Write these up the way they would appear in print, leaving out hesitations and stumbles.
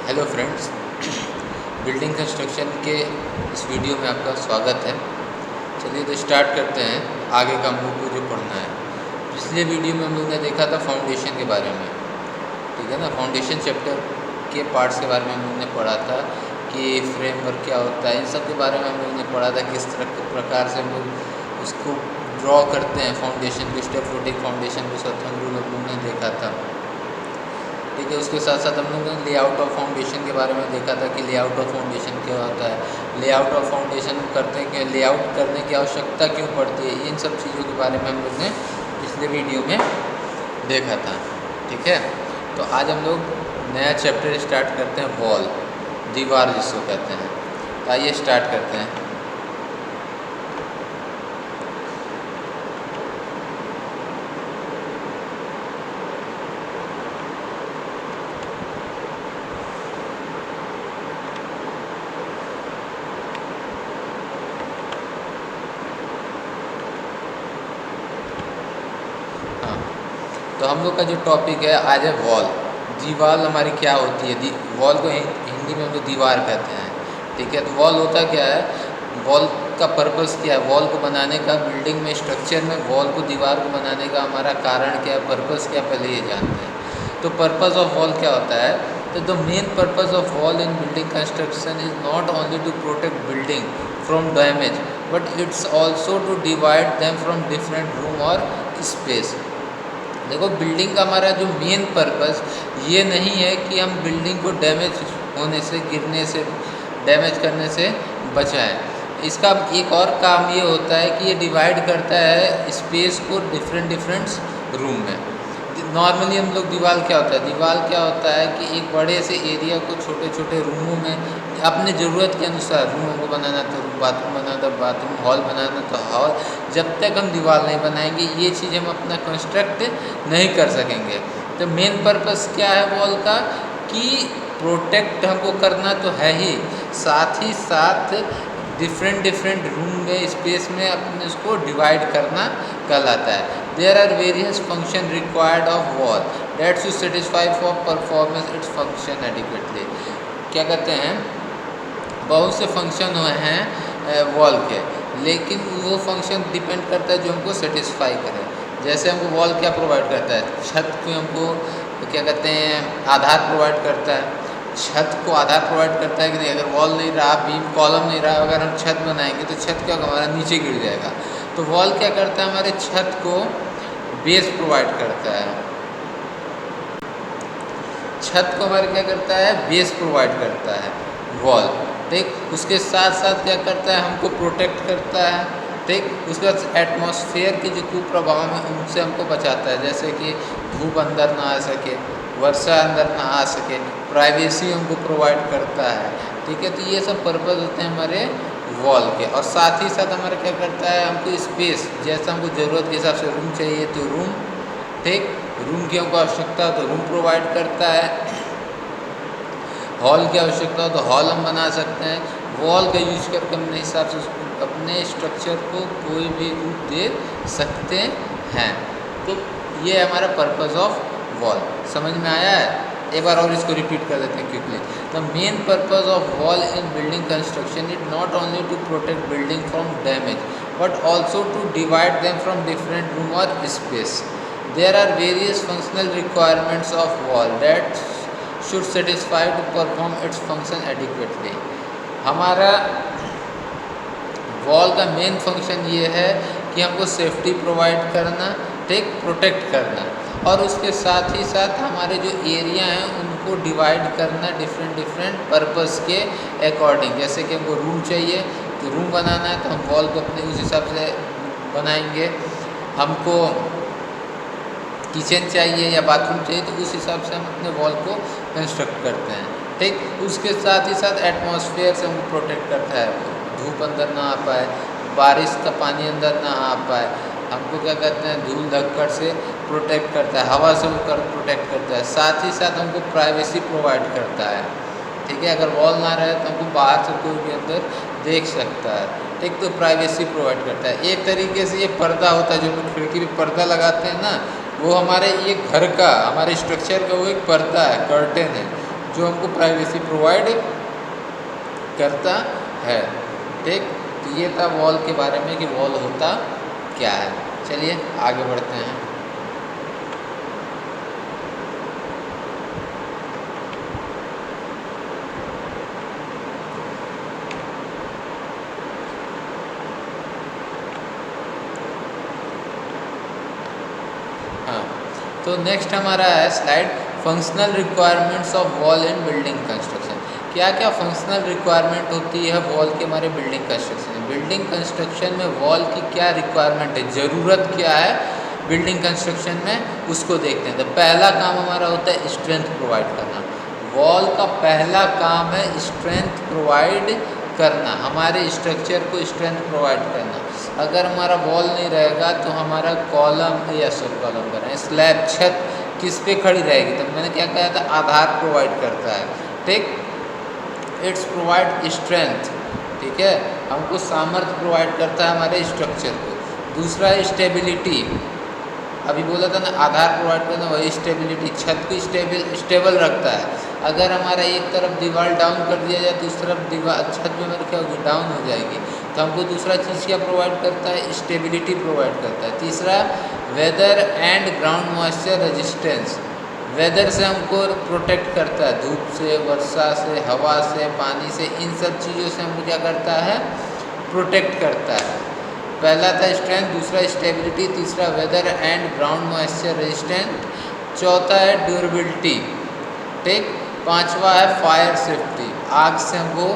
Hello friends, building construction के इस video में आपका स्वागत है। चलिए तो स्टार्ट करते हैं। आगे का हम लोग को जो पढ़ना है, पिछले वीडियो में हम लोग ने देखा था फाउंडेशन के बारे में, ठीक है ना। फाउंडेशन चैप्टर के पार्ट्स के बारे में हम लोग ने पढ़ा था कि फ्रेमवर्क क्या होता है, इन सब के बारे में हम लोग ने पढ़ा था। किस प्रकार से हम लोग उसको ड्रॉ करते हैं फाउंडेशन को, स्टेप फुटिंग फाउंडेशन को स्वतंत्र रूल हम लोग ने देखा था, ठीक है। उसके साथ साथ हम लोग ने लेआउट ऑफ फाउंडेशन के बारे में देखा था कि लेआउट ऑफ फाउंडेशन क्या होता है, लेआउट ऑफ फाउंडेशन करते हैं कि लेआउट करने की आवश्यकता क्यों पड़ती है, इन सब चीज़ों के बारे में हम लोग ने पिछले वीडियो में देखा था, ठीक है। तो आज हम लोग नया चैप्टर स्टार्ट करते हैं, वॉल, दीवार जिसको कहते हैं। तो आइए स्टार्ट करते हैं। हाँ, तो हम लोग का जो टॉपिक है आज है वॉल। दीवार हमारी क्या होती है, वॉल को हिंदी में हम लोग दीवार कहते हैं, ठीक है। तो वॉल होता क्या है, वॉल का पर्पस क्या है, वॉल को बनाने का, बिल्डिंग में स्ट्रक्चर में वॉल को, दीवार को बनाने का हमारा कारण क्या है, पर्पस क्या, पहले ये जानते हैं। तो पर्पस ऑफ वॉल क्या होता है, तो the main purpose of wall in building construction is not only to protect building from damage but it's also to divide them from different room और स्पेस। देखो, बिल्डिंग का हमारा जो मेन पर्पस ये नहीं है कि हम बिल्डिंग को डैमेज होने से, गिरने से, डैमेज करने से बचाएं। इसका एक और काम ये होता है कि ये डिवाइड करता है स्पेस को डिफरेंट रूम में। नॉर्मली हम लोग दीवार क्या होता है, दीवार क्या होता है कि एक बड़े से एरिया को छोटे छोटे रूमों में अपने ज़रूरत के अनुसार, रूमों को बनाना तो बाथरूम बनाना तो बाथरूम, हॉल बनाना तो हॉल, जब तक हम दीवार नहीं बनाएंगे ये चीज़ हम अपना कंस्ट्रक्ट नहीं कर सकेंगे। तो मेन पर्पस क्या है वॉल का, कि प्रोटेक्ट हमको करना तो है ही, साथ ही साथ डिफरेंट रूम में, स्पेस में अपने उसको डिवाइड करना कहलाता है। There are various function required of wall that should satisfy for performance its function adequately. क्या कहते हैं, बहुत से फंक्शन हुए हैं वॉल के, लेकिन वो फंक्शन डिपेंड करता है जो हमको सेटिस्फाई करे। जैसे हमको वॉल क्या प्रोवाइड करता है, छत को हमको क्या कहते हैं, आधार प्रोवाइड करता है। छत को आधार प्रोवाइड करता है कि नहीं, अगर वॉल नहीं रहा, बीम कॉलम नहीं रहा, अगर हम छत बनाएंगे तो छत क्या होगा, हमारा नीचे गिर जाएगा। तो वॉल क्या करता है, हमारे छत को बेस प्रोवाइड करता है। छत को हमारे क्या करता है, बेस प्रोवाइड करता है वॉल, ठीक। उसके साथ साथ क्या करता है, हमको प्रोटेक्ट करता है, ठीक। उसके बाद एटमॉस्फेयर के जो कुप्रभाव हैं उनसे हमको बचाता है, जैसे कि धूप अंदर ना आ सके, वर्षा अंदर ना आ सके, प्राइवेसी हमको प्रोवाइड करता है, ठीक है। तो ये सब पर्पस होते हैं हमारे वॉल के। और साथ ही साथ हमारा क्या करता है, हमको स्पेस, जैसा हमको ज़रूरत के हिसाब से रूम चाहिए तो रूम, ठीक, रूम की हमको आवश्यकता हो तो रूम प्रोवाइड करता है। हॉल की आवश्यकता हो तो हॉल हम बना सकते हैं। वॉल का यूज करके अपने हिसाब से अपने स्ट्रक्चर को कोई भी रूप दे सकते हैं। तो ये है हमारा पर्पस ऑफ वॉल। समझ में आया है? एक बार और इसको रिपीट कर देते हैं quickly. The main purpose of wall in building construction is not only to protect building from damage but also to divide them from different room और space. There are various functional requirements of wall that should satisfy to perform its function adequately. हमारा wall का main function ये है कि हमको safety provide करना, ठीक, protect करना, और उसके साथ ही साथ हमारे जो एरिया हैं उनको डिवाइड करना डिफरेंट पर्पस के अकॉर्डिंग। जैसे कि हमको रूम चाहिए तो रूम बनाना है तो हम वॉल को अपने उस हिसाब से बनाएंगे। हमको किचन चाहिए या बाथरूम चाहिए तो उस हिसाब से हम अपने वॉल को कंस्ट्रक्ट करते हैं, ठीक। उसके साथ ही साथ एटमॉस्फेयर से हमको प्रोटेक्ट करता है, धूप अंदर ना आ पाए, बारिश का पानी अंदर ना आ पाए। हमको क्या कहते हैं, धूल धक्कड़ से प्रोटेक्ट करता है, हवा से वो प्रोटेक्ट करता है। साथ ही साथ हमको प्राइवेसी प्रोवाइड करता है, ठीक है। अगर वॉल ना रहे तो हमको बाहर से कोई भी अंदर देख सकता है, ठीक। तो प्राइवेसी प्रोवाइड करता है। एक तरीके से ये पर्दा होता है, जो हम खिड़की पे पर्दा लगाते हैं ना, वो हमारे ये घर का, हमारे स्ट्रक्चर का वो एक पर्दा है, कर्टेन है, जो हमको प्राइवेसी प्रोवाइड करता है। ठीक, तो ये था वॉल के बारे में कि वॉल होता क्या है। चलिए आगे बढ़ते हैं। हाँ, तो नेक्स्ट हमारा है slide functional requirements of wall in building construction. क्या क्या फंक्शनल रिक्वायरमेंट होती है वॉल के हमारे बिल्डिंग कंस्ट्रक्शन में। बिल्डिंग कंस्ट्रक्शन में वॉल की क्या रिक्वायरमेंट है, ज़रूरत क्या है बिल्डिंग कंस्ट्रक्शन में, उसको देखते हैं। तो पहला काम हमारा होता है स्ट्रेंथ प्रोवाइड करना। वॉल का पहला काम है स्ट्रेंथ प्रोवाइड करना, हमारे स्ट्रक्चर को स्ट्रेंथ प्रोवाइड करना। अगर हमारा वॉल नहीं रहेगा तो हमारा कॉलम या सब कॉलम करें स्लैब छत किस पे खड़ी रहेगी। तो मैंने क्या कहा था, आधार प्रोवाइड करता है। ठीक, इट्स प्रोवाइड स्ट्रेंथ। ठीक है, हमको सामर्थ्य प्रोवाइड करता है हमारे स्ट्रक्चर को। दूसरा है स्टेबिलिटी, अभी बोला था ना आधार प्रोवाइड करना, वही स्टेबिलिटी, छत को स्टेबल रखता है। अगर हमारा एक तरफ दीवार डाउन कर दिया जाए दूसरी तरफ दीवार छत में हमारी क्या होगी, डाउन हो जाएगी। तो हमको दूसरा चीज़ क्या प्रोवाइड करता है, स्टेबिलिटी प्रोवाइड करता है। तीसरा weather and ground moisture resistance, weather से हमको प्रोटेक्ट करता है, धूप से, वर्षा से, हवा से, पानी से, इन सब चीज़ों से हमको क्या करता है, प्रोटेक्ट करता है। पहला था स्ट्रेंथ, दूसरा स्टेबिलिटी, तीसरा weather and ground moisture resistant, चौथा है ड्यूरेबिलिटी। ठीक, पांचवा है फायर सेफ्टी, आग से हमको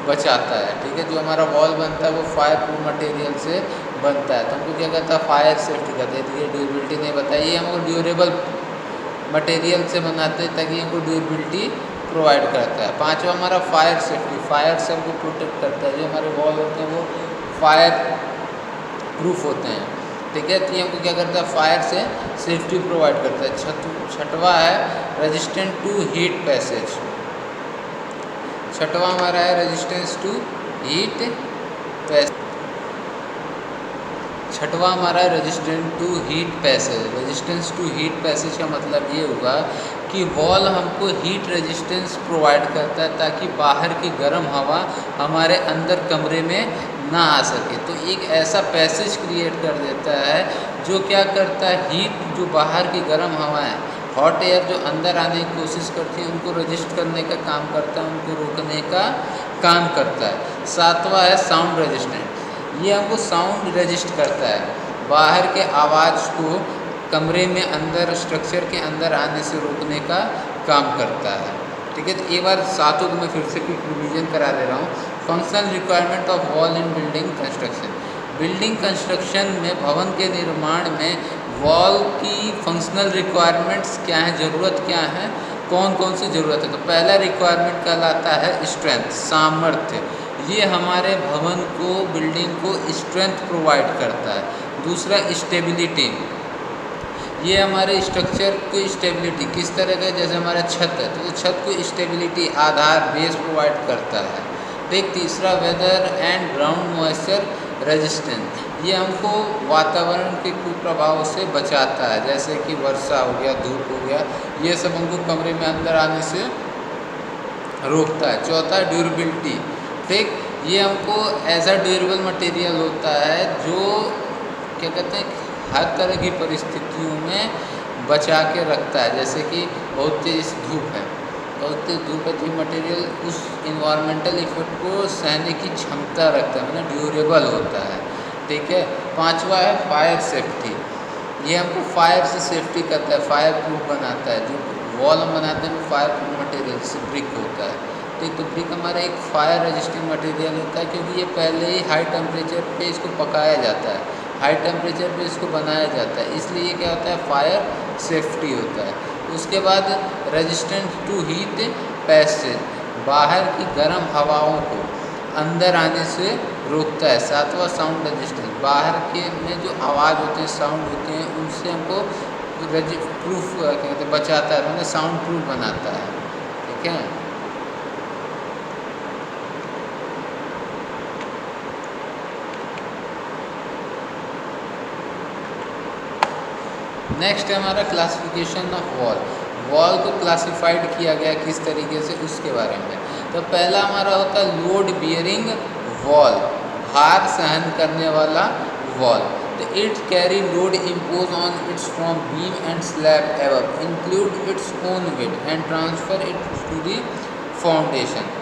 बचाता है। ठीक है, जो हमारा वॉल बनता है वो फायर प्रूफ मटेरियल से बनता है, तो हमको क्या कहता है, फायर सेफ्टी कहते हैं। ये ड्यूरेबिलिटी नहीं बताई, ये हमको ड्यूरेबल मटेरियल से बनाते हैं ताकि हमको ड्यूरेबिलिटी प्रोवाइड करता है। पांचवा हमारा फायर सेफ्टी, फायर से हमको प्रोटेक्ट करता है। जो हमारे वॉल होते हैं वो फायर प्रूफ होते हैं। ठीक है, तो ये हमको क्या करता है, फायर से सेफ्टी प्रोवाइड करता है। छठवा है रेजिस्टेंट टू हीट पैसेज, छठवा हमारा है रेजिस्टेंस टू हीट पैसेज। छठवा हमारा है resistant to heat passage. Resistance to heat passage का मतलब ये होगा कि वॉल हमको हीट रेजिस्टेंस प्रोवाइड करता है ताकि बाहर की गर्म हवा हमारे अंदर कमरे में ना आ सके। तो एक ऐसा पैसेज क्रिएट कर देता है जो क्या करता है, हीट जो बाहर की गर्म हवाएं, हॉट एयर जो अंदर आने की कोशिश करती है उनको रजिस्ट करने का काम करता है, उनको रोकने का काम करता है। सातवां है साउंड रेजिस्टेंट, ये हमको साउंड रजिस्ट करता है, बाहर के आवाज़ को कमरे में अंदर स्ट्रक्चर के अंदर आने से रोकने का काम करता है। ठीक है, तो एक बार सातों को मैं फिर से क्विक रिवीजन करा दे रहा हूँ। Functional requirement of wall in building construction, building construction में भवन के निर्माण में वॉल की फंक्शनल रिक्वायरमेंट्स क्या हैं, ज़रूरत क्या है, कौन कौन सी ज़रूरत है। तो पहला रिक्वायरमेंट कहलाता है स्ट्रेंथ, सामर्थ्य, ये हमारे भवन को, बिल्डिंग को स्ट्रेंथ प्रोवाइड करता है। दूसरा स्टेबिलिटी, ये हमारे स्ट्रक्चर को स्टेबिलिटी किस तरह का, जैसे हमारा छत है तो छत को स्टेबिलिटी, आधार, बेस प्रोवाइड करता है। ठीक, तीसरा weather and ground moisture resistance, ये हमको वातावरण के कुप्रभाव से बचाता है, जैसे कि वर्षा हो गया, धूप हो गया, ये सब हमको कमरे में अंदर आने से रोकता है। चौथा ड्यूरेबिलिटी, ठीक, ये हमको ऐसा ड्यूरेबल मटेरियल होता है जो क्या कहते हैं, हर तरह की परिस्थितियों में बचा के रखता है। जैसे कि बहुत तेज धूप है, बहुत तेज धूप है तो मटेरियल उस इन्वायरमेंटल इफेक्ट को सहने की क्षमता रखता है, मतलब ड्यूरेबल होता है। ठीक है, पांचवा है फायर सेफ्टी, ये हमको फायर से सेफ्टी करता है, फायर प्रूफ बनाता है। जो वॉल हम बनाते हैं वो फायर प्रूफ मटेरियल से ब्रिक होता है। ठीक, तो ब्रिक हमारा एक फायर रेजिस्टिंग मटेरियल होता है क्योंकि ये पहले ही हाई टेम्परेचर पे इसको पकाया जाता है, हाई टेम्परेचर पे इसको बनाया जाता है, इसलिए क्या होता है, फायर सेफ्टी होता है। उसके बाद रेजिस्टेंट टू हीट पैसेज, बाहर की गर्म हवाओं को अंदर आने से रोकता है। सातवां साउंड रेजिस्टेंस, बाहर के में जो आवाज़ होते हैं, साउंड होते हैं, उनसे हमको प्रूफ कहते हैं बचाता है, मतलब साउंड प्रूफ बनाता है। ठीक है, नेक्स्ट है हमारा क्लासिफिकेशन ऑफ वॉल। वॉल को क्लासिफाइड किया गया किस तरीके से, उसके बारे में। तो पहला हमारा होता है लोड बियरिंग वॉल, भार सहन करने वाला वॉल। तो it carry load impose on its from beam and slab above, include its own weight and transfer it to the foundation.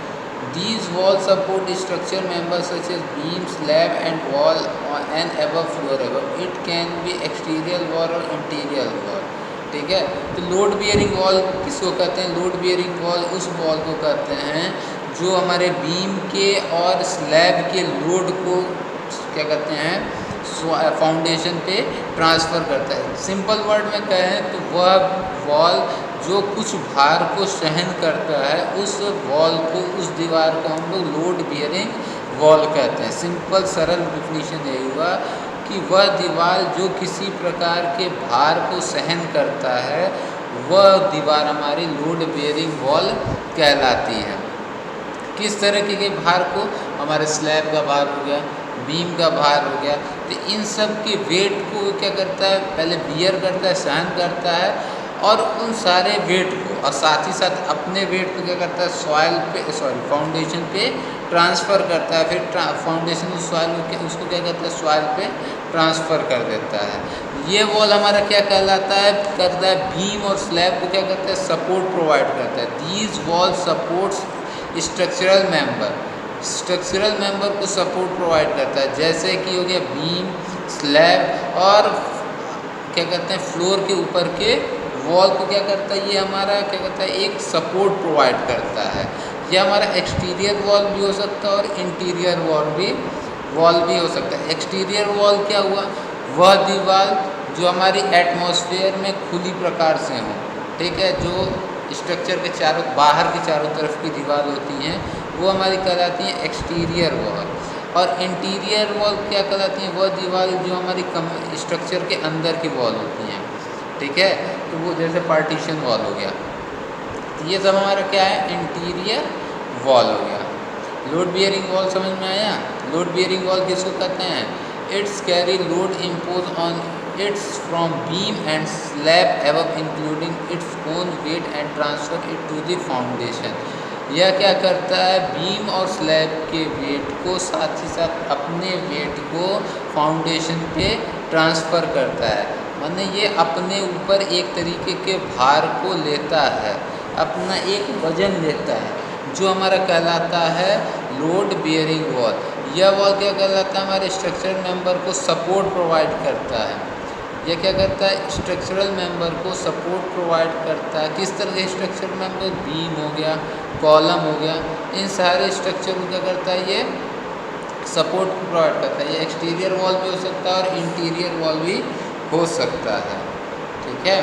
These walls support structure members such as beam, slab and wall and above floor above. It can be exterior wall और interior wall। ठीक है, तो load bearing wall किसको कहते हैं? Load bearing wall उस wall को कहते हैं जो हमारे बीम के और स्लैब के लोड को क्या कहते हैं, फाउंडेशन पे ट्रांसफ़र करता है। सिंपल वर्ड में कहें तो वह वॉल जो कुछ भार को सहन करता है, उस वॉल को, उस दीवार को हम लोग लोड बियरिंग वॉल कहते हैं। सिंपल सरल डिफिनीशन यही हुआ कि वह दीवार जो किसी प्रकार के भार को सहन करता है, वह दीवार हमारी लोड बियरिंग वॉल कहलाती है। किस तरह के भार को? हमारे स्लैब का भार हो गया, बीम का भार हो गया, तो इन सब के वेट को क्या करता है, पहले बियर करता है, सहन करता है, और उन सारे वेट को और साथ ही साथ अपने वेट को क्या करता है, फाउंडेशन पे ट्रांसफ़र करता है। फिर फाउंडेशन सॉइल उसको क्या करता है, सॉइल पे ट्रांसफ़र कर देता है। ये वॉल हमारा क्या कहलाता है, करता है बीम और स्लैब को क्या करता है, सपोर्ट प्रोवाइड करता है। These wall supports structural member को सपोर्ट प्रोवाइड करता है, जैसे कि हो गया बीम, स्लैब और क्या कहते हैं, फ्लोर के ऊपर के वॉल को क्या करता है, ये हमारा क्या कहता है, एक सपोर्ट प्रोवाइड करता है। यह हमारा एक्सटीरियर वॉल भी हो सकता है और इंटीरियर वॉल भी हो सकता है। एक्सटीरियर वॉल क्या हुआ, वह दीवार जो हमारी एटमॉस्फेयर में खुली प्रकार से हो, ठीक है, जो स्ट्रक्चर के बाहर की चारों तरफ की दीवार होती हैं, वो हमारी कहलाती हैं एक्सटीरियर वॉल। और इंटीरियर वॉल क्या कहलाती हैं, वह दीवार जो हमारी स्ट्रक्चर के अंदर की वॉल होती हैं, ठीक है, तो वो जैसे पार्टीशन वॉल हो गया। तो ये सब हमारा क्या है, इंटीरियर वॉल हो गया। लोड बियरिंग वॉल समझ में आया? लोड बियरिंग वॉल किसको कहते हैं? It's carry load impose on its from beam and slab above including its own weight and transfer it to the foundation. यह क्या करता है, बीम और स्लैब के वेट को साथ ही साथ अपने वेट को फाउंडेशन पे ट्रांसफ़र करता है। माने ये अपने ऊपर एक तरीके के भार को लेता है, अपना एक वजन लेता है, जो हमारा कहलाता है लोड बियरिंग वॉल। यह वॉल क्या कहलाता है, हमारे स्ट्रक्चरल मेंबर को सपोर्ट प्रोवाइड करता है। यह क्या करता है, स्ट्रक्चरल मेंबर को सपोर्ट प्रोवाइड करता है। किस तरह के स्ट्रक्चरल मेंबर? बीम हो गया, कॉलम हो गया, इन सारे स्ट्रक्चर को क्या करता है, ये सपोर्ट प्रोवाइड करता है। ये एक्सटीरियर वॉल भी हो सकता है और इंटीरियर वॉल भी हो सकता है, ठीक है।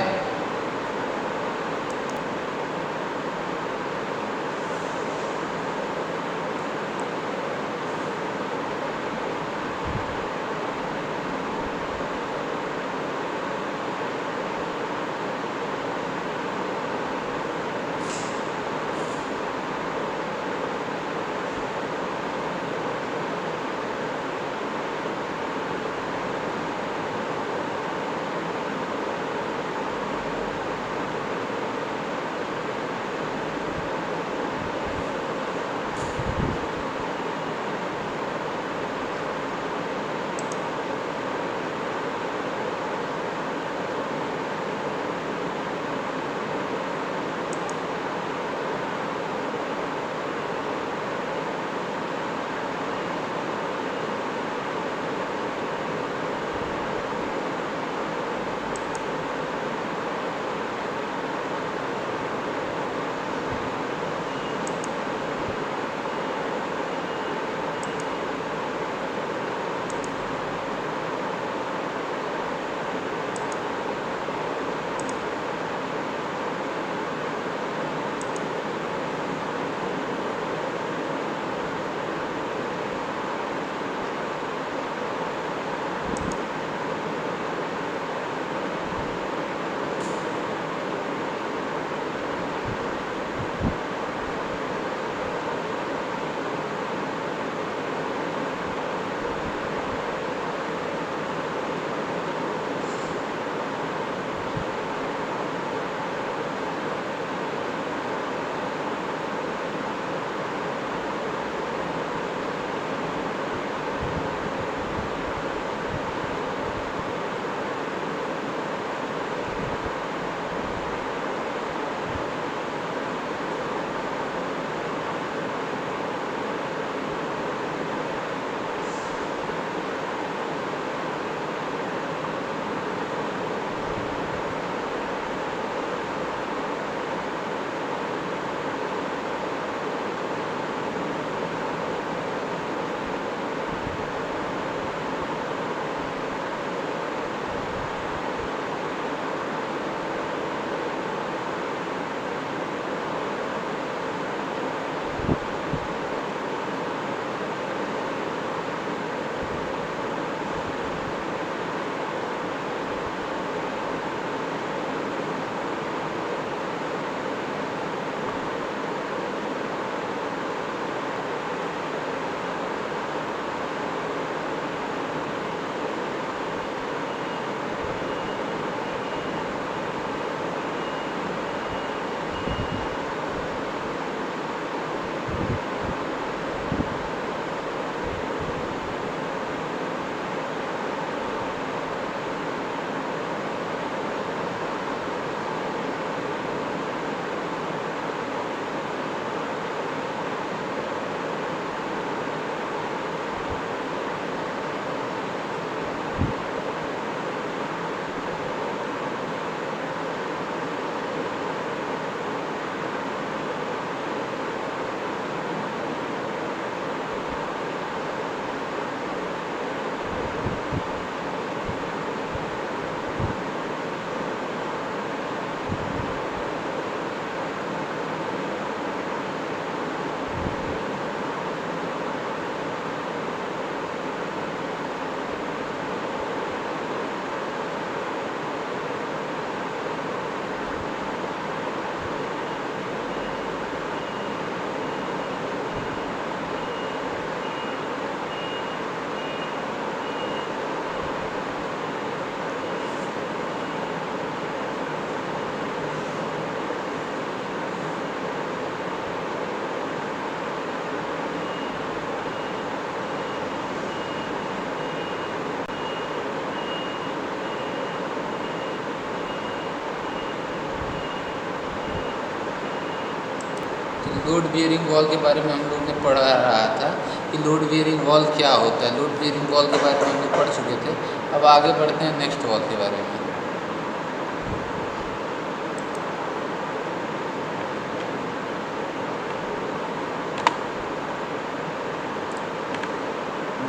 लोड बियरिंग वॉल के बारे में हम लोग ने पढ़ा रहा था कि लोड बियरिंग वॉल क्या होता है। लोड बियरिंग वॉल के बारे में हम लोग पढ़ चुके थे। अब आगे बढ़ते हैं नेक्स्ट वॉल के बारे में।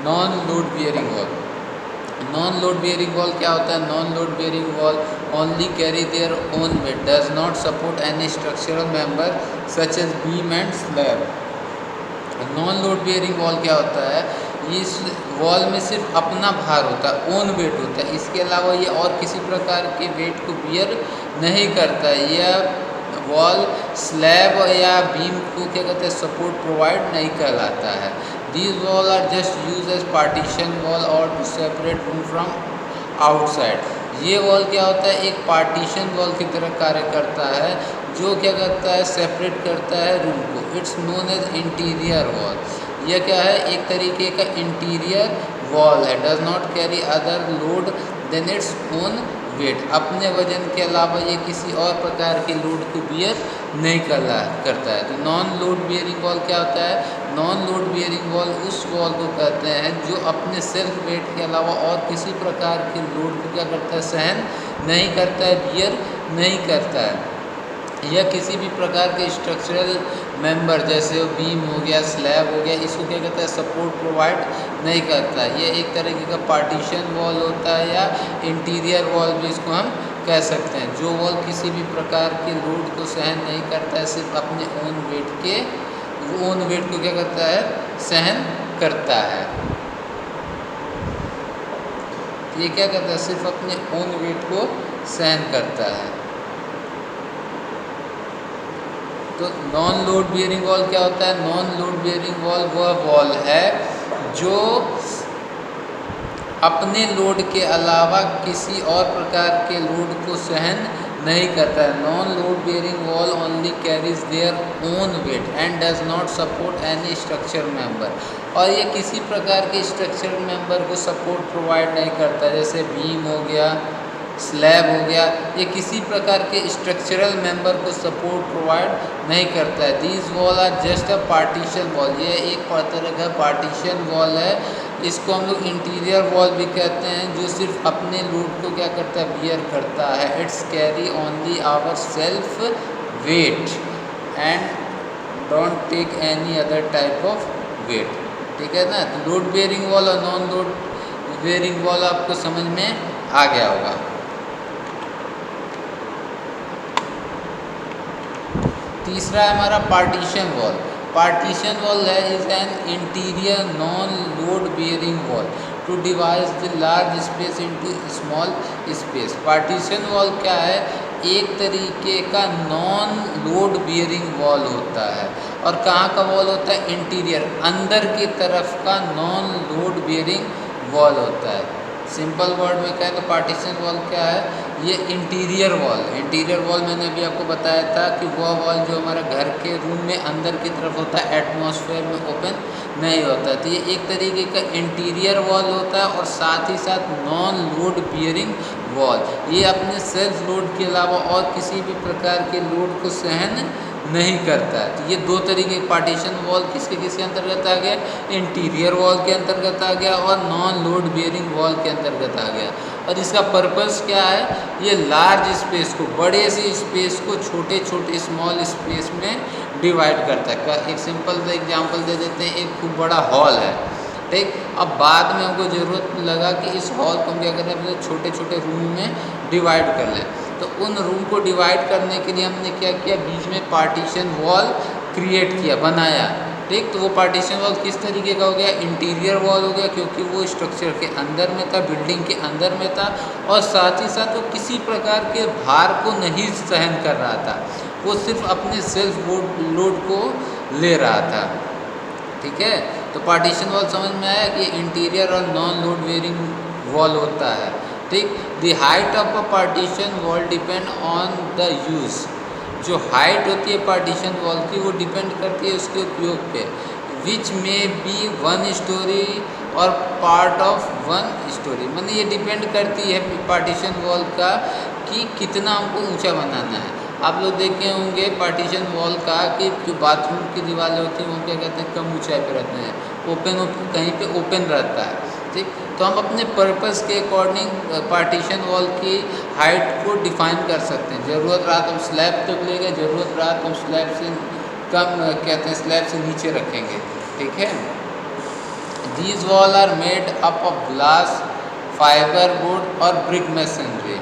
Non load bearing wall. Non load bearing wall क्या होता है? Non load bearing wall only carry their own weight, does not support any structural member such as beam and slab. Non load bearing wall क्या होता है? इस wall में सिर्फ अपना भार होता है, ओन वेट होता है। इसके अलावा ये और किसी प्रकार के वेट को बियर नहीं करता है। यह वॉल स्लैब या बीम को क्या कहते हैं, सपोर्ट प्रोवाइड नहीं कहलाता है। These walls are just used as partition wall or to separate room from outside। ये वॉल क्या होता है? एक पार्टीशन वॉल की तरह कार्य करता है, जो क्या करता है, सेपरेट करता है रूम को। It's known as interior wall. यह क्या है? एक तरीके का इंटीरियर वॉल है। Does not carry other load than its own weight. अपने वजन के अलावा ये किसी और प्रकार के लोड को बियर नहीं करता है। तो नॉन लोड बियरिंग वॉल क्या होता है? नॉन लोड बियरिंग वॉल उस वॉल को कहते हैं जो अपने सेल्फ वेट के अलावा और किसी प्रकार के लोड को क्या करता है, सहन नहीं करता है, बियर नहीं करता है। यह किसी भी प्रकार के स्ट्रक्चरल मेंबर जैसे बीम हो गया, स्लैब हो गया, इसको क्या कहता है, सपोर्ट प्रोवाइड नहीं करता। ये एक तरीके का पार्टीशन वॉल होता है या इंटीरियर वॉल भी इसको हम कह सकते हैं। जो वॉल किसी भी प्रकार के लोड को सहन नहीं करता है, सिर्फ अपने ओन वेट को क्या करता है, सहन करता है। ये क्या करता है? सिर्फ अपने ओन वेट को सहन करता है। तो नॉन लोड बियरिंग वॉल क्या होता है? नॉन लोड बियरिंग वॉल वह वॉल है जो अपने लोड के अलावा किसी और प्रकार के लोड को सहन नहीं करता है। Non load bearing wall only carries there own weight and does not support any structure member. और ये किसी प्रकार के स्ट्रक्चरल मेंबर को सपोर्ट प्रोवाइड नहीं करता, जैसे बीम हो गया, स्लैब हो गया। ये किसी प्रकार के स्ट्रक्चरल मेंबर को सपोर्ट प्रोवाइड नहीं करता है। These wall are just a partition wall. ये एक तरह का पार्टीशन वॉल है। इसको हम लोग इंटीरियर वॉल भी कहते हैं, जो सिर्फ अपने लोड को क्या करता है, बियर करता है। It's carry only our self weight and don't take any other type of weight. ठीक है ना? तो लोड बेयरिंग वॉल और नॉन लोड बेयरिंग वॉल आपको समझ में आ गया होगा। तीसरा है हमारा पार्टीशन वॉल। पार्टीशन वॉल है is an interior non load bearing wall to divide the large space into small space. Partition wall क्या है? एक तरीके का नॉन लोड बियरिंग वॉल होता है। और कहाँ का वॉल होता है? इंटीरियर, अंदर की तरफ का नॉन लोड बियरिंग वॉल होता है। सिंपल वर्ड में कहें तो पार्टीशन वॉल क्या है? ये इंटीरियर वॉल। इंटीरियर वॉल मैंने अभी आपको बताया था कि वह वॉल जो हमारा घर के रूम में अंदर की तरफ होता है, एटमॉस्फेयर में ओपन नहीं होता। तो ये एक तरीके का इंटीरियर वॉल होता है और साथ ही साथ नॉन लोड बियरिंग वॉल। ये अपने सेल्फ लोड के अलावा और किसी भी प्रकार के लोड को सहन नहीं करता है। तो ये दो तरीके के पार्टीशन वॉल किसके अंतर्गत आ गया? इंटीरियर वॉल के अंतर्गत आ गया और नॉन लोड बियरिंग वॉल के अंतर्गत आ गया। और इसका पर्पस क्या है? ये लार्ज स्पेस को, बड़े से स्पेस को छोटे छोटे स्मॉल स्पेस में डिवाइड करता है। एक सिंपल सा एग्जांपल दे देते हैं। एक खूब बड़ा हॉल है, ठीक। अब बाद में हमको ज़रूरत लगा कि इस हॉल को हम क्या करें, अपने छोटे छोटे रूम में डिवाइड कर लें। तो उन रूम को डिवाइड करने के लिए हमने क्या किया, बीच में पार्टीशन वॉल क्रिएट किया, बनाया, ठीक। तो वो पार्टीशन वॉल किस तरीके का हो गया? इंटीरियर वॉल हो गया, क्योंकि वो स्ट्रक्चर के अंदर में था, बिल्डिंग के अंदर में था। और साथ ही साथ वो किसी प्रकार के भार को नहीं सहन कर रहा था, वो सिर्फ अपने सेल्फ लोड को ले रहा था, ठीक है। तो पार्टीशन वॉल समझ में आया कि इंटीरियर और नॉन लोड बेयरिंग वॉल होता है, ठीक। The height of a partition wall depend on the use. जो हाइट होती है पार्टीशन वॉल की, वो डिपेंड करती है उसके उपयोग पे। विच में बी 1 स्टोरी और पार्ट ऑफ 1 स्टोरी। मतलब ये डिपेंड करती है पार्टीशन वॉल का कि कितना हमको ऊंचा बनाना है। आप लोग देखे होंगे पार्टीशन वॉल का कि जो बाथरूम की दीवारें होती हैं वो क्या कहते हैं, कम ऊंचाई पे रहते हैं, ओपन कहीं पे ओपन रहता है। ठीक, तो हम अपने पर्पस के अकॉर्डिंग पार्टीशन वॉल की हाइट को डिफाइन कर सकते हैं। ज़रूरत रहा तो हम स्लैब तक ले गए, ज़रूरत रहा तो हम स्लैब से कम कहते हैं स्लैब से नीचे रखेंगे। ठीक है। These wall are made up of glass, fibre board और ब्रिक मेसनरी।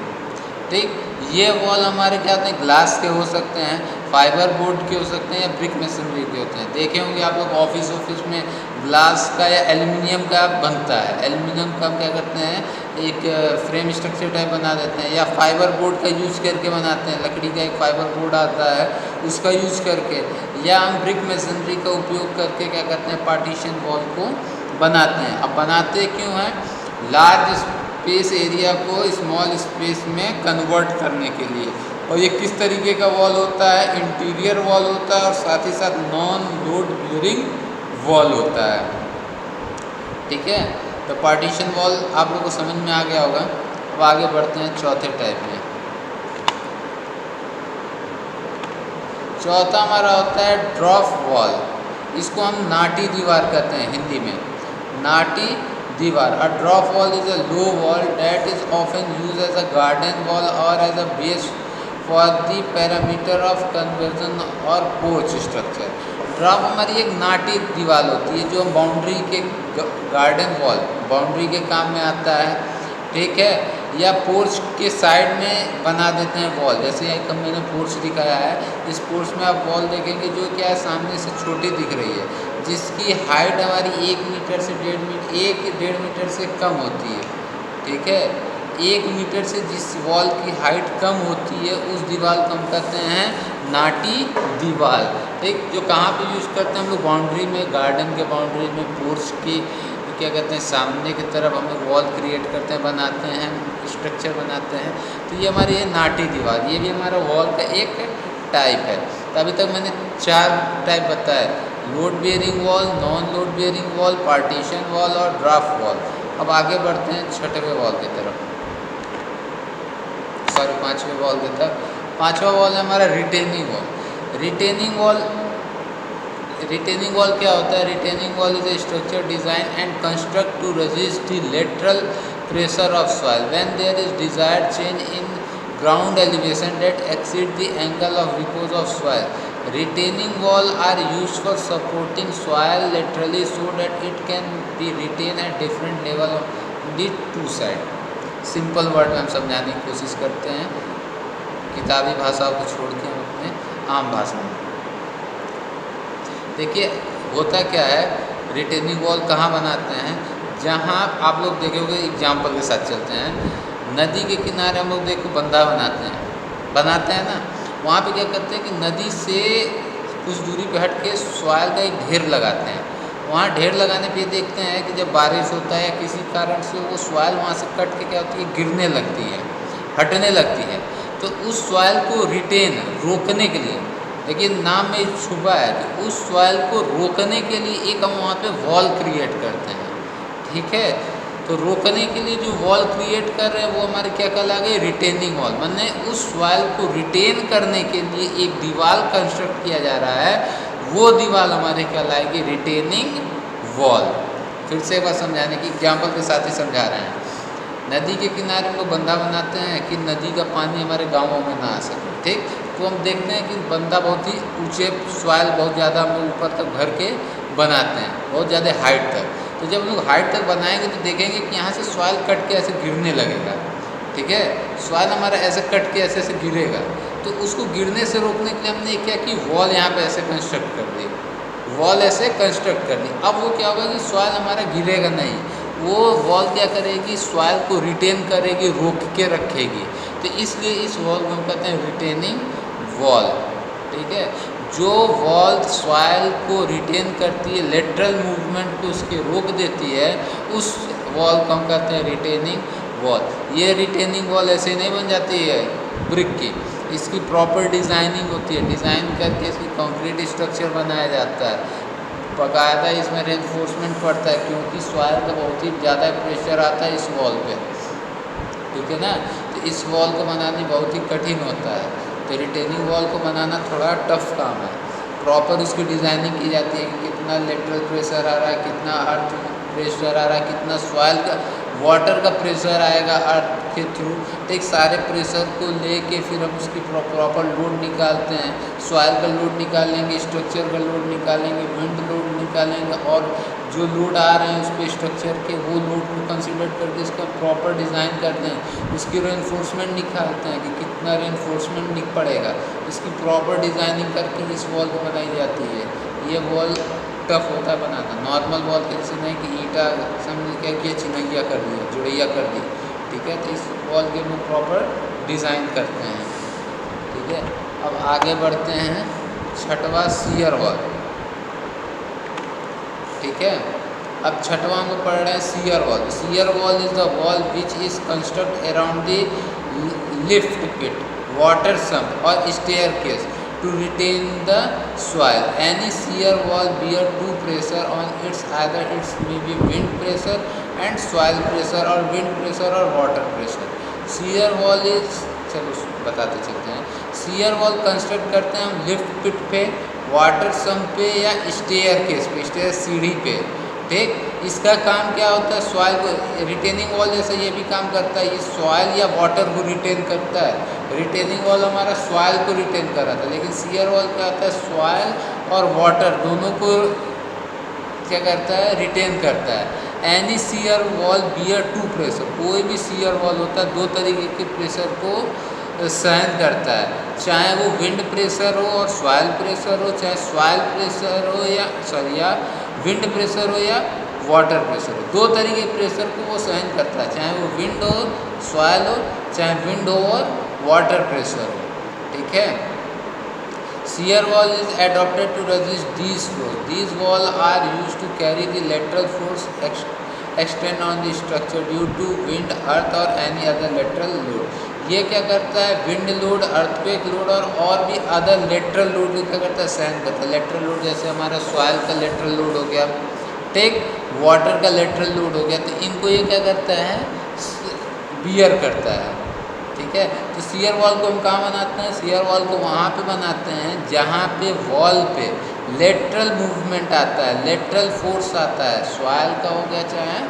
ठीक, ये वॉल हमारे क्या होते हैं, ग्लास के हो सकते हैं, फाइबर बोर्ड के हो सकते हैं या ब्रिक मेसनरी के होते हैं। देखे होंगे आप लोग ऑफिस में ग्लास का या एल्युमिनियम का बनता है। एल्युमिनियम का क्या करते हैं, एक फ्रेम स्ट्रक्चर टाइप बना देते हैं, या फाइबर बोर्ड का यूज करके बनाते हैं। लकड़ी का एक फाइबर बोर्ड आता है उसका यूज करके, या हम ब्रिक मेसनरी का उपयोग करके क्या करते हैं, पार्टीशन वॉल को बनाते हैं। अब बनाते क्यों हैं, लार्ज स्पेस एरिया को स्मॉल स्पेस में कन्वर्ट करने के लिए। और ये किस तरीके का वॉल होता है, इंटीरियर वॉल होता है और साथ ही साथ नॉन लोड बियरिंग वॉल होता है। ठीक है, तो पार्टीशन वॉल आप लोगों को समझ में आ गया होगा। अब आगे बढ़ते हैं चौथे टाइप में। चौथा हमारा होता है ड्रॉप वॉल। इसको हम नाटी दीवार कहते हैं हिंदी में, नाटी दीवार। A drop wall is a low wall that is often use as a garden wall और as a base for the parameter of conversion और पोर्च स्ट्रक्चर। ड्रॉप हमारी एक नाटी दीवार होती है जो बाउंड्री के गार्डन वॉल बाउंड्री के काम में आता है। ठीक है, या पोर्च के साइड में बना देते हैं वॉल। जैसे एक मैंने पोर्च दिखाया है, इस पोर्च में आप वॉल देखेंगे जो क्या है, सामने से छोटी दिख रही है, जिसकी हाइट हमारी 1 मीटर से 1.5 मीटर से कम होती है। ठीक है, 1 मीटर से जिस वॉल की हाइट कम होती है उस दीवार को हम कहते हैं नाटी दीवार। ठीक, जो कहाँ पे यूज़ करते हैं हम लोग, बाउंड्री में, गार्डन के बाउंड्री में, पोर्च की क्या कहते हैं सामने की तरफ हम लोग वॉल क्रिएट करते हैं, बनाते हैं, स्ट्रक्चर बनाते हैं। तो ये हमारी है नाटी दीवार, ये भी हमारा वॉल का एक टाइप है। तो अभी तक मैंने 4 टाइप बताया, load bearing wall, non load bearing wall, partition wall और ड्राफ्ट वॉल। अब आगे बढ़ते हैं छठवें वॉल की तरफ, सॉरी 5वें वॉल की तरफ। 5वां वॉल है हमारा रिटेनिंग वॉल। रिटेनिंग वॉल क्या होता है, retaining wall is a structure design and construct to resist the lateral pressure of soil when there is desired change in ground elevation that exceed the angle of repose of soil. Retaining wall are used for supporting soil laterally so that it can be retained at different level on the two side. Simple word में हम समझाने की कोशिश करते हैं, किताबी भाषा को छोड़ के हम अपने आम भाषा में। देखिए होता क्या है, रिटेनिंग वॉल कहाँ बनाते हैं, जहाँ आप लोग देखोगे, एग्जाम्पल के साथ चलते हैं, नदी के किनारे हम लोग देखो बंधा बनाते हैं ना, वहाँ पे क्या करते हैं कि नदी से कुछ दूरी पे हट के सॉइल का एक ढेर लगाते हैं। वहाँ ढेर लगाने पे देखते हैं कि जब बारिश होता है या किसी कारण से वो सॉइल वहाँ से कट के क्या होती है, गिरने लगती है, हटने लगती है। तो उस सॉइल को रिटेन, रोकने के लिए, लेकिन नाम में छुपा है कि उस सॉइल को रोकने के लिए एक हम वहाँ पे वॉल क्रिएट करते हैं। ठीक है, तो रोकने के लिए जो वॉल क्रिएट कर रहे हैं वो हमारे क्या कहलाएगा, रिटेनिंग वॉल। माने उस सॉइल को रिटेन करने के लिए एक दीवार कंस्ट्रक्ट किया जा रहा है, वो दीवार हमारे कहलाएगी रिटेनिंग वॉल। फिर से एक बार समझाने की एग्जाम्पल के साथ ही समझा रहे हैं। नदी के किनारे हम लोग बंधा बनाते हैं कि नदी का पानी हमारे गाँवों में ना आ सके। ठीक, तो हम देखते हैं कि बंधा बहुत ही ऊँचे, सॉइल बहुत ज़्यादा हम लोग ऊपर तक भर के बनाते हैं, बहुत ज़्यादा हाइट तक। तो जब लोग हाइट तक बनाएंगे तो देखेंगे कि यहाँ से सॉइल कट के ऐसे गिरने लगेगा। ठीक है, सॉइल हमारा ऐसे कट के ऐसे गिरेगा, तो उसको गिरने से रोकने के लिए हमने क्या कि वॉल यहाँ पे ऐसे कंस्ट्रक्ट कर दी, वॉल ऐसे कंस्ट्रक्ट कर दी। अब वो क्या होगा कि सॉइल हमारा गिरेगा नहीं, वो वॉल क्या करेगी, सॉइल को रिटेन करेगी, रोक के रखेगी। तो इसलिए इस वॉल को हम कहते हैं रिटेनिंग वॉल। ठीक है, जो वॉल सॉइल को रिटेन करती है, लेटरल मूवमेंट को उसके रोक देती है, उस वॉल को हम कहते हैं रिटेनिंग वॉल। ये रिटेनिंग वॉल ऐसे नहीं बन जाती है ब्रिक की, इसकी प्रॉपर डिज़ाइनिंग होती है, डिज़ाइन करके इसकी कंक्रीट स्ट्रक्चर बनाया जाता है, बाकायदा इसमें रेनफोर्समेंट पड़ता है, क्योंकि सॉइल का बहुत ही ज़्यादा प्रेशर आता है इस वॉल पे। ठीक है ना, तो इस वॉल को बनाना बहुत ही कठिन होता है। तो रिटेनिंग वॉल को बनाना थोड़ा टफ काम है। प्रॉपर उसकी डिज़ाइनिंग की जाती है कि कितना लेटरल प्रेशर आ रहा है, कितना अर्थ प्रेशर आ रहा है, कितना सॉइल का वाटर का प्रेशर आएगा अर्थ के थ्रू। तो एक सारे प्रेशर को लेके फिर हम उसकी प्रॉपर लोड निकालते हैं। सॉइल का लोड निकालेंगे, स्ट्रक्चर का लोड निकालेंगे, विंड लोड निकालेंगे, और जो लोड आ रहे हैं उस पर स्ट्रक्चर के वो लोड को कंसिडर करके इसका प्रॉपर डिज़ाइन करते हैं। उसकी रेनफोर्समेंट निकालते हैं कि कितना रेनफोर्समेंट पड़ेगा। इसकी प्रॉपर डिज़ाइनिंग करके इस वॉल को बनाई जाती है। ये वॉल टफ होता है बनाना। नॉर्मल वॉल कैसे नहीं कि ईंटा समझ क्या किया, चिनैया कर दिया, जुड़ैया कर दी, ठीक है। तो इस वॉल के हम प्रॉपर डिज़ाइन करते हैं, ठीक है। अब आगे बढ़ते हैं, छठवां शियर वॉल, ठीक है। अब छठवां में पढ़ रहे हैं shear wall. Shear wall is the wall which is construct around the lift pit, water sump और staircase to retain the soil. Any shear wall bear two pressure on its either its may be wind pressure and soil pressure or wind pressure or water pressure. Shear wall is, चलो बताते चलते हैं। shear wall construct करते हैं हम lift पिट पे, water sump पे या स्टेयरकेस पे, स्टेयर सीढ़ी पे, ठीक। इसका काम क्या होता है, सॉइल को रिटेनिंग वॉल जैसा ये भी काम करता है। ये सॉइल या वाटर को रिटेन करता है। रिटेनिंग वॉल हमारा सॉइल को रिटेन कर रहा था, लेकिन शियर वॉल क्या होता है, सॉइल और वाटर दोनों को क्या करता है, रिटेन करता है। Any shear wall bear to pressure, कोई भी शियर वॉल होता है दो तरीके के प्रेशर को सहन करता है, चाहे वो विंड प्रेशर हो और सॉइल प्रेशर हो, चाहे सॉइल प्रेशर हो या विंड प्रेशर हो या वाटर प्रेशर हो। दो तरीके के प्रेशर को वो सहन करता है, चाहे वो विंड हो, सॉइल हो, चाहे विंड हो और वाटर प्रेशर हो, ठीक है। Shear wall is adopted to resist these force. These wall are use to carry the lateral force extend on the structure due to wind, earth और एनी अदर लेटरल लोड। ये क्या करता है, wind load, earthquake load और भी other lateral load क्या करता है, सहन करता है। लेटरल लोड जैसे हमारा सॉइल का लेटरल लोड हो गया, ठीक, वाटर का लेटरल लोड हो गया, तो इनको ये क्या करता है, बियर करता है, ठीक है। तो शियर वॉल को हम कहाँ बनाते हैं, शियर वॉल को वहाँ पे बनाते हैं जहाँ पे वॉल पे लेटरल मूवमेंट आता है, लेटरल फोर्स आता है, सॉइल का हो गया चाहे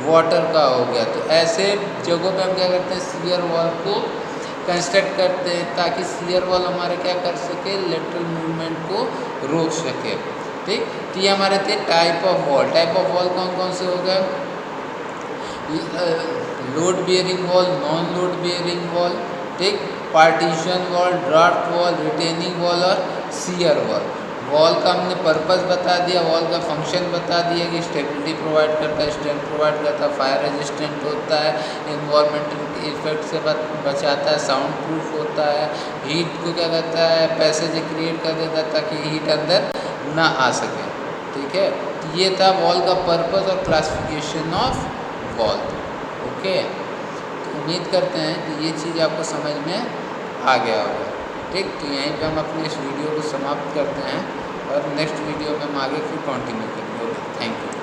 वाटर का हो गया। तो ऐसे जगहों पे हम क्या करते हैं, शियर वॉल को कंस्ट्रक्ट करते हैं ताकि शियर वॉल हमारे क्या कर सके, लेटरल मूवमेंट को रोक सके, ठीक। तो ये हमारे थे type of wall. Type of wall कौन कौन से हो गए, load bearing wall, non load bearing wall, ठीक, partition wall, draft wall, retaining wall और शियर वॉल। वॉल का हमने पर्पस बता दिया, वॉल का फंक्शन बता दिया कि स्टेबिलिटी प्रोवाइड करता है, स्ट्रेंथ प्रोवाइड करता है, फायर रेजिस्टेंट होता है, इन्वायरमेंटल इफेक्ट से बचाता है, साउंड प्रूफ होता है, हीट को क्या करता है, पैसेज क्रिएट कर देता है ताकि हीट अंदर ना आ सके, ठीक है। तो ये था वॉल का पर्पस और क्लासिफिकेशन ऑफ वॉल, ओके। तो उम्मीद करते हैं कि ये चीज़ आपको समझ में आ गया होगा, ठीक। तो यहीं पे हम अपने इस वीडियो को समाप्त करते हैं और नेक्स्ट वीडियो में हम आगे फिर कंटिन्यू करेंगे। Thank you.